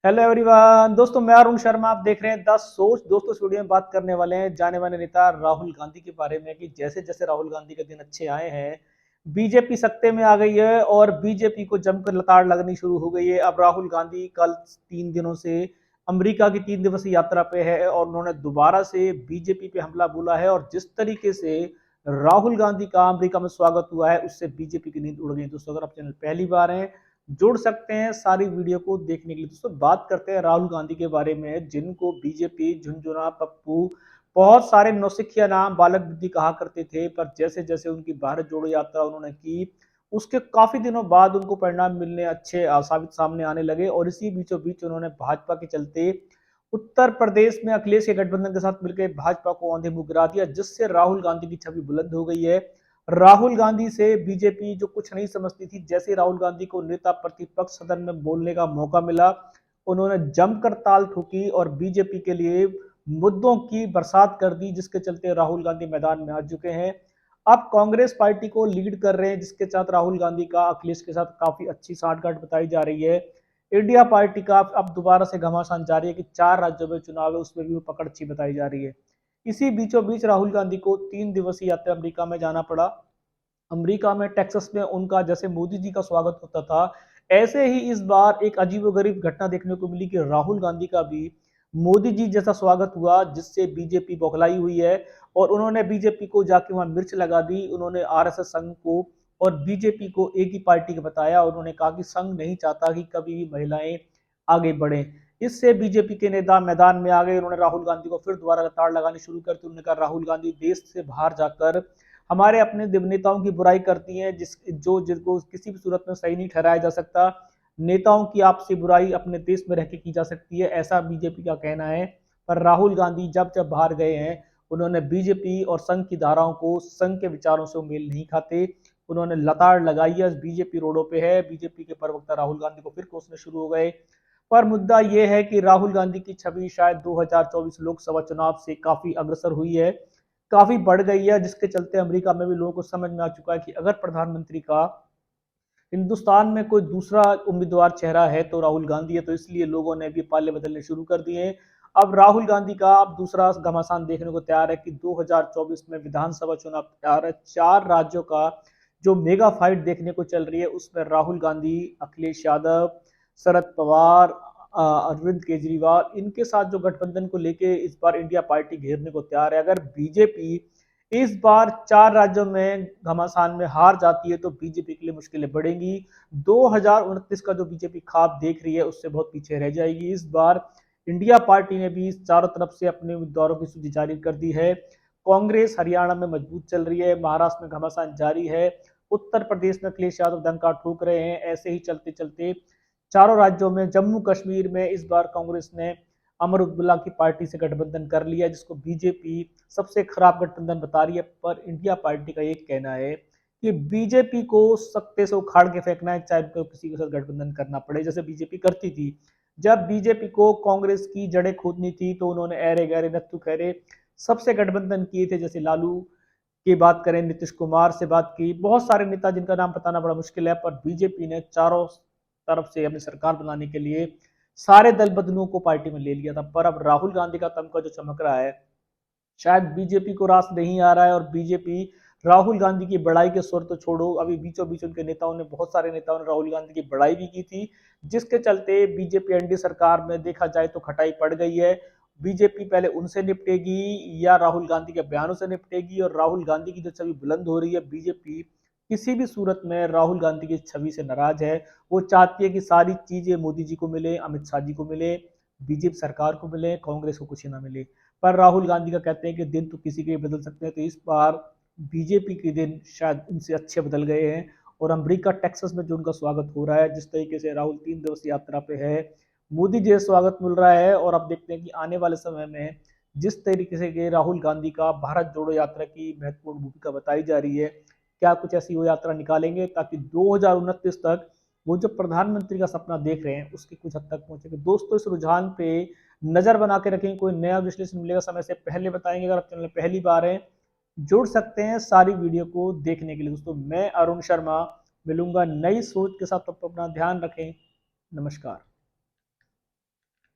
Hello everyone दोस्तों, मैं अरुण शर्मा। आप देख रहे हैं द सोच। दोस्तों, इस वीडियो में बात करने वाले हैं जाने माने नेता राहुल गांधी के बारे में कि जैसे जैसे राहुल गांधी के दिन अच्छे आए हैं, बीजेपी सत्ते में आ गई है और बीजेपी को जमकर लताड़ लगनी शुरू हो गई है। अब राहुल गांधी कल 3 दिनों से अमेरिका की 3 दिवसीय यात्रा पे है और उन्होंने दोबारा से बीजेपी पे हमला बोला है। और जिस तरीके से राहुल गांधी का अमेरिका में स्वागत हुआ है, उससे बीजेपी की नींद उड़ गई। दोस्तों, अगर आप चैनल पहली बार हैं, जुड़ सकते हैं सारी वीडियो को देखने के लिए। दोस्तों, बात करते हैं राहुल गांधी के बारे में, जिनको बीजेपी झुनझुना पप्पू बहुत सारे नौसिखिया नाम बालक बुद्धि कहा करते थे। पर जैसे जैसे उनकी भारत जोड़ो यात्रा उन्होंने की, उसके काफी दिनों बाद उनको परिणाम मिलने अच्छे साबित सामने आने लगे। और इसी बीचों बीच उन्होंने भाजपा के चलते उत्तर प्रदेश में अखिलेश के गठबंधन के साथ मिलकर भाजपा को औंधे मुंह गिरा दिया, जिससे राहुल गांधी की छवि बुलंद हो गई है। राहुल गांधी से बीजेपी जो कुछ नहीं समझती थी, जैसे राहुल गांधी को नेता प्रतिपक्ष सदन में बोलने का मौका मिला, उन्होंने जमकर ताल ठोकी और बीजेपी के लिए मुद्दों की बरसात कर दी, जिसके चलते राहुल गांधी मैदान में आ चुके हैं। अब कांग्रेस पार्टी को लीड कर रहे हैं, जिसके साथ राहुल गांधी का अखिलेश के साथ काफी अच्छी साठगांठ बताई जा रही है। इंडिया पार्टी का अब दोबारा से घमासान जारी है कि 4 राज्यों में चुनाव है, उसमें भी वो पकड़ अच्छी बताई जा रही है। इसी बीचों बीच राहुल गांधी को 3 दिवसीय यात्रा अमेरिका में जाना पड़ा। अमेरिका में टेक्सास में उनका जैसे मोदी जी का स्वागत होता था, ऐसे ही इस बार एक अजीबोगरीब घटना देखने को मिली कि राहुल गांधी का भी मोदी जी जैसा स्वागत हुआ, जिससे बीजेपी बौखलाई हुई है। और उन्होंने बीजेपी को जाके वहां मिर्च लगा दी। उन्होंने आरएसएस संघ को और बीजेपी को एक ही पार्टी का बताया। उन्होंने कहा कि संघ नहीं चाहता कि कभी भी महिलाएं आगे बढ़े। इससे बीजेपी के नेता मैदान में आ गए। उन्होंने राहुल गांधी को फिर दोबारा लताड़ लगानी शुरू कर दी। उन्होंने कहा राहुल गांधी देश से बाहर जाकर हमारे अपने नेताओं की बुराई करती हैं, जिनको किसी भी सूरत में सही नहीं ठहराया जा सकता। नेताओं की आपसी बुराई अपने देश में रह के की जा सकती है, ऐसा बीजेपी का कहना है। पर राहुल गांधी जब जब बाहर गए हैं, उन्होंने बीजेपी और संघ की धाराओं को, संघ के विचारों से मेल नहीं खाते। उन्होंने लताड़ लगाई है। बीजेपी रोडों पे है। बीजेपी के प्रवक्ता राहुल गांधी को फिर कोसने शुरू हो गए। पर मुद्दा यह है कि राहुल गांधी की छवि शायद 2024 लोकसभा चुनाव से काफी अग्रसर हुई है, काफी बढ़ गई है, जिसके चलते अमेरिका में भी लोगों को समझ में आ चुका है कि अगर प्रधानमंत्री का हिंदुस्तान में कोई दूसरा उम्मीदवार चेहरा है तो राहुल गांधी है। तो इसलिए लोगों ने भी पाले बदलने शुरू कर दिए हैं। अब राहुल गांधी का अब दूसरा घमासान देखने को तैयार है कि 2024 में विधानसभा चुनाव तैयार है। 4 राज्यों का जो मेगा फाइट देखने को चल रही है, उसमें राहुल गांधी, अखिलेश यादव, शरद पवार, अरविंद केजरीवाल, इनके साथ जो गठबंधन को लेके इस बार इंडिया पार्टी घेरने को तैयार है। अगर बीजेपी इस बार 4 राज्यों में घमासान में हार जाती है तो बीजेपी के लिए मुश्किलें बढ़ेंगी। 2029 का जो बीजेपी ख्वाब देख रही है, उससे बहुत पीछे रह जाएगी। इस बार इंडिया पार्टी ने भी चारों तरफ से अपने उम्मीदवारों की सूची जारी कर दी है। कांग्रेस हरियाणा में मजबूत चल रही है, महाराष्ट्र में घमासान जारी है, उत्तर प्रदेश में अखिलेश यादव डंका ठोक रहे हैं। ऐसे ही चलते चलते चारों राज्यों में, जम्मू कश्मीर में इस बार कांग्रेस ने अमर उद्दुल्ला की पार्टी से गठबंधन कर लिया, जिसको बीजेपी सबसे खराब गठबंधन बता रही है। पर इंडिया पार्टी का ये कहना है कि बीजेपी को सत्ते से उखाड़ के फेंकना है, चाहे तो किसी के साथ गठबंधन करना पड़े, जैसे बीजेपी करती थी। जब बीजेपी को कांग्रेस की जड़ें खोदनी थी तो उन्होंने ऐरे गहरे नत्थु खैरे सबसे गठबंधन किए थे। जैसे लालू की बात करें, नीतीश कुमार से बात की, बहुत सारे नेता जिनका नाम बताना बड़ा मुश्किल है। पर बीजेपी ने चारों तरफ से अपनी सरकार बनाने के लिए सारे दल बदलुओं को पार्टी में ले लिया था। पर अब राहुल गांधी का तमगा जो चमक रहा है, शायद बीजेपी को रास नहीं आ रहा है। और बीजेपी राहुल गांधी की बड़ाई के स्वर तो छोड़ो, अभी बीचों बीच उनके नेताओं ने, बहुत सारे नेताओं ने राहुल गांधी की बड़ाई भी की थी, जिसके चलते बीजेपी एनडीए सरकार में देखा जाए तो खटाई पड़ गई है। बीजेपी पहले उनसे निपटेगी या राहुल गांधी के बयानों से निपटेगी। और राहुल गांधी की जो छवि बुलंद हो रही है, बीजेपी किसी भी सूरत में राहुल गांधी की छवि से नाराज है। वो चाहती है कि सारी चीजें मोदी जी को मिले, अमित शाह जी को मिले, बीजेपी सरकार को मिले, कांग्रेस को कुछ ना मिले। पर राहुल गांधी का कहते हैं कि दिन तो किसी के भी बदल सकते हैं। तो इस बार बीजेपी के दिन शायद उनसे अच्छे बदल गए हैं। और अमेरिका टेक्सास में जो उनका स्वागत हो रहा है, जिस तरीके से राहुल 3 दिवसीय यात्रा पे है, मोदी जी से स्वागत मिल रहा है। और अब देखते हैं कि आने वाले समय में जिस तरीके से कि राहुल गांधी का भारत जोड़ो यात्रा की महत्वपूर्ण भूमिका बताई जा रही है, क्या कुछ ऐसी वो यात्रा निकालेंगे ताकि 2029 तक वो जो प्रधानमंत्री का सपना देख रहे हैं उसकी कुछ हद तक पहुंचेंगे। दोस्तों, इस रुझान पे नजर बना के रखें। कोई नया विश्लेषण मिलेगा समय से पहले बताएंगे। अगर आप चैनल पहली बार है, जुड़ सकते हैं सारी वीडियो को देखने के लिए। दोस्तों, मैं अरुण शर्मा मिलूंगा नई सोच के साथ। तब तक अपना ध्यान रखें। नमस्कार।